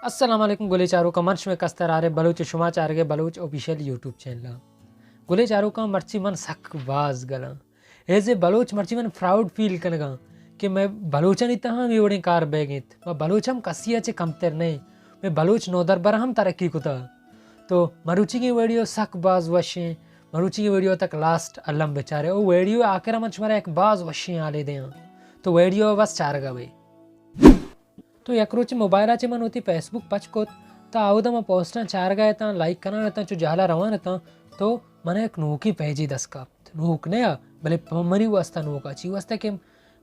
अस्सलाम वालेकुम गुले चारों का मंच में कस्तर आ रहे बलूच शुमा चार के बलूच ऑफिशियल यूट्यूब चैनल गुले चारों का मर्ची मन सक बाज गला ऐसे बलूच मर्ची मन प्राउड फील कनगा कि मैं बलूचन इतना हम योड़े कार बैगित मैं बलूचम कसिया चे कमतर नहीं मैं बलूच नोदर बर हम तरक्की कुता तो मरुचि की वीडियो सक बाज वशे मरुचि की वीडियो तक लास्ट अल्लम बेचारे वो वीडियो आकर मंच मरा एक बाज वशे आले दे तो वीडियो बस चार गवे तो यकरोच मोबाइलाचे मन होती फेसबुक पचकोत तो आवदा म पोस्टा चार गए ता लाइक करना रहता जो जाला रवान रहता तो मने एक नूकी पेजी दसका नूक ने भले मरी वस्ता नूका ची वस्ता के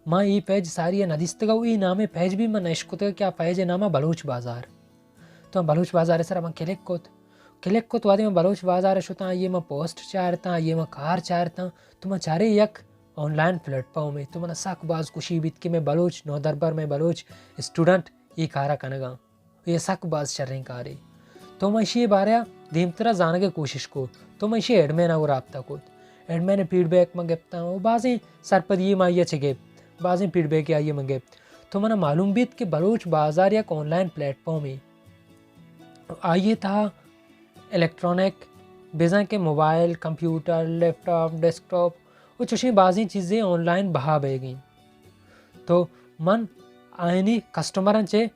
माँ ई पेज सारी नदिस्तगा ई नामे पेज भी मन इश्कुत क्या पेज नामा बलूच बाजार तो बलूच बाजार सर हम किलेक कोत वादे में बलूच बाजार शुता ये मैं पोस्ट चारता ये मैं कार चारता तो मैं चारे यक ऑनलाइन प्लेटफॉर्म में तो मैंने साक बाज खुशी बीत के मैं बलूच नौ दरबार में बलूच स्टूडेंट ये कारा कनगा ये साक बाज चर्रें कारे तो मैं इसी बारे धीम तरह जाने की कोशिश को तो मैं इसी एडमेन और राब्ता को एडमेन फीडबैक मंगेता हूँ बाजें सरपद ये माइया छे बाजें फीडबैक आइए मंगे तो मैंने मालूम बीत के बलूच बाजार या ऑनलाइन प्लेटफॉर्म है आइए था इलेक्ट्रॉनिक बेजा के मोबाइल कंप्यूटर लैपटॉप डेस्कटॉप वो चुशी बाजी चीज़ें ऑनलाइन बहा बेगी तो मन आयनी कस्टमर चे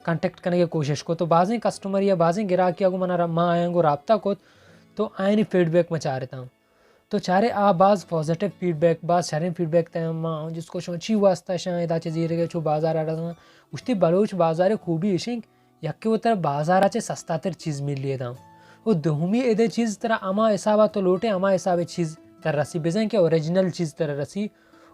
कांटेक्ट करने की कोशिश को तो बाजी कस्टमर या बाजी गिराकी को मना माँ आएंगो राब्ता को तो आयनी फीडबैक में चाह रहता हूँ तो चारे आ बाज पॉजिटिव फीडबैक बाज शारीन फीडबैक तय माँ जिसको अच्छी वास्ता शायद आचे जी रहे छो बाजार आ रहा उसती बलूच बाजार खूबी इशिंग यक्के वो तरह बाजार आचे सस्ता तर चीज़ मिल लिया था वो दोहमी एदे चीज़ तरह अमा हिसाबा तो लोटे अमा हिसाबे चीज़ तर रसी बेजें के ओरिजिनल चीज़ तरह रसी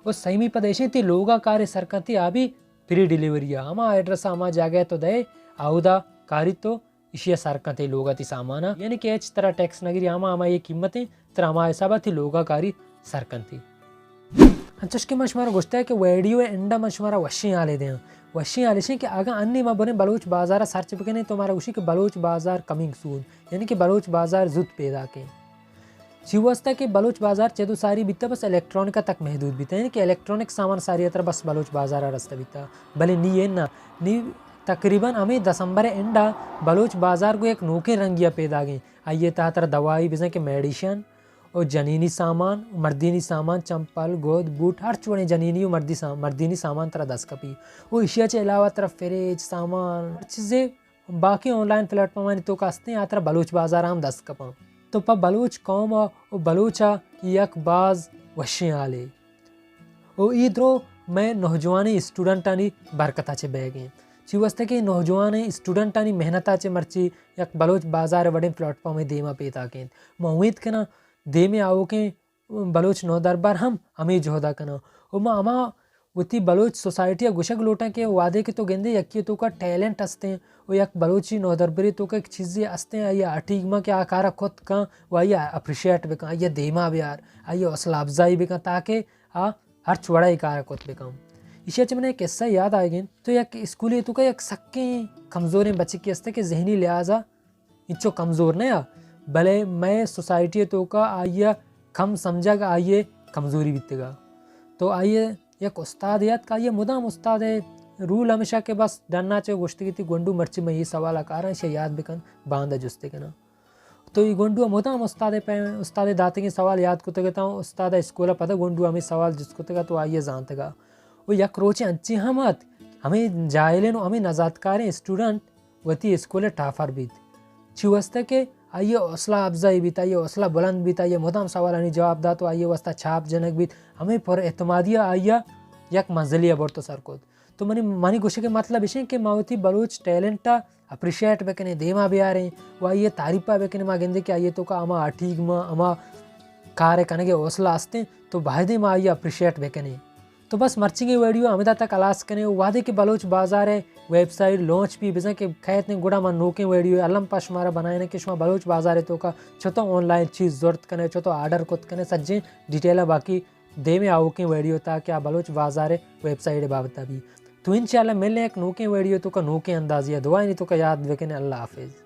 और सही में पदेशे ती लोगा कार्य सरकती आबी फ्री डिलीवरी आमा एड्रेस आमा जागे तो दे आउदा कारी तो इशिया सरकते लोगा ती सामाना यानी कि एच तरह टैक्स नगरी आमा ये कीमतें तरह आमा हिसाबा थी लोगा कारी सरकती अंचश मशमारा गुस्ता है कि वीडियो एंडा मशमारा वशी आले दें वशी आले से कि आगा अन्य माँ बने बलूच बाजार सर्च पे नहीं तो हमारा उसी के बलूच बाजार कमिंग सून यानी कि बलूच बाजार जुद पैदा के शिवस्ता के बलूच बाजार चेदू सारी बीता बस इलेक्ट्रॉनिक तक महदूद बीता यानी कि इलेक्ट्रॉनिक सामान सारी तरह बस बलूच बाजार रास्ता बीता भले नी ये ना नी तकरीबन हमें दिसंबर एंडा बलूच बाजार को एक नोके रंगिया पैदा गई आइए तरह दवाई बिजा के मेडिशन और जनीनी सामान मर्दीनी सामान चंपल गोद बूट हर चुने जनीनी और मर्दीनी सामान तरह दस कपी वो एशिया के अलावा तरह फ्रिज सामान चीज़ें बाकी ऑनलाइन प्लेटफॉर्म तो कास्ते हैं तरह बलूच बाजार हम दस कपा तो पा बलूच कौम और बलूचा यक बाज वशी आले ओ ईदरो मैं नौजवानी स्टूडेंटानी बरकताचे बैगे चिवस्ते के नौजवान स्टूडेंटानी मेहनताचे मर्ची यक बलूच बाजार बड़े प्लेटफॉर्म में देमा पेता के मैं उम्मीद के ना दे में आओ के बलूच नौ दरबार हम हमें जोहदा कना और माँ अमा उती बलूच सोसाइटी या गुशक लोटा के वादे के तो गेंदे यक्की तो का टैलेंट हंसते हैं और यक बलूची नौ दरबारी तो का एक चीज़ें हंसते हैं आइया अटीगमा के आकार खुद का वो आइया अप्रिशिएट बेका आइया देमा भी यार आइया हौसला अफजाई बेका ताकि हर चुड़ा ही कार खुद बेका इसे मैंने एक किस्सा याद आएगी तो यक स्कूली तो का यक सक्के कमज़ोर बच्चे की हंसते के जहनी लिहाजा इच्छो कमज़ोर नहीं भले मैं सोसाइटी तो का आइए कम समझा का आइए कमज़ोरी बीतेगा तो आइए एक उस्ताद याद का आइए मुदाम उस्ताद है रूल हमेशा के बस डरना चाहिए गोश्ती की थी गोंडू मर्ची में ये सवाल आकार है याद बिकन बांधा जुस्ते के ना तो ये गोंडू मुदाम उस्ताद पे उस्ताद दाते के सवाल याद को कहता हूँ उस्ताद स्कूल पता गोंडू हमें सवाल जिसको तगा तो आइए जानतेगा वो यक रोचे अच्छी हमत हमें जायले नो हमें नजातकार स्टूडेंट वती स्कूल टाफर बीत छिवस्ता के आइए हौसला अफजाई बीत आइए हौसला बुलंद बीत आइए मुदाम सवाल आनी जवाब दा तो आइए वस्ता छाप जनक बीत हमें पर एतमादिया आइया यक मंजिलिया बढ़ तो सरकोद तो मनी गुस्से के मतलब इसे कि मावती बलूच टैलेंटा अप्रिशिएट बेकने देमा भी आ रहे वो आइए तारीफा बेकने माँ गेंदे के आइए तो का अमा अठीग माँ अमा कार्य करने के हौसला हंसते तो भाईदे माँ आइए अप्रिशिएट बेकने तो बस मर्ची की वीडियो हमें तक अलास करें वादे के बलूच बाजार है वेबसाइट लॉन्च भी बिजा के खैत ने गुड़ा मन नोके वीडियो अलम पाश हमारा बनाए कि शुमा बलूच बाजार है तो का छो ऑनलाइन चीज़ जरूरत कने छो आर्डर खुद कने सज्जे डिटेल बाकी दे में आओ के वीडियो था क्या बलूच बाजार है वेबसाइट बाबत भी तो इंशाल्लाह मिलने एक नोके वीडियो तो का नोके अंदाजिया दुआ नहीं तो का याद वेकने अल्लाह हाफिज़।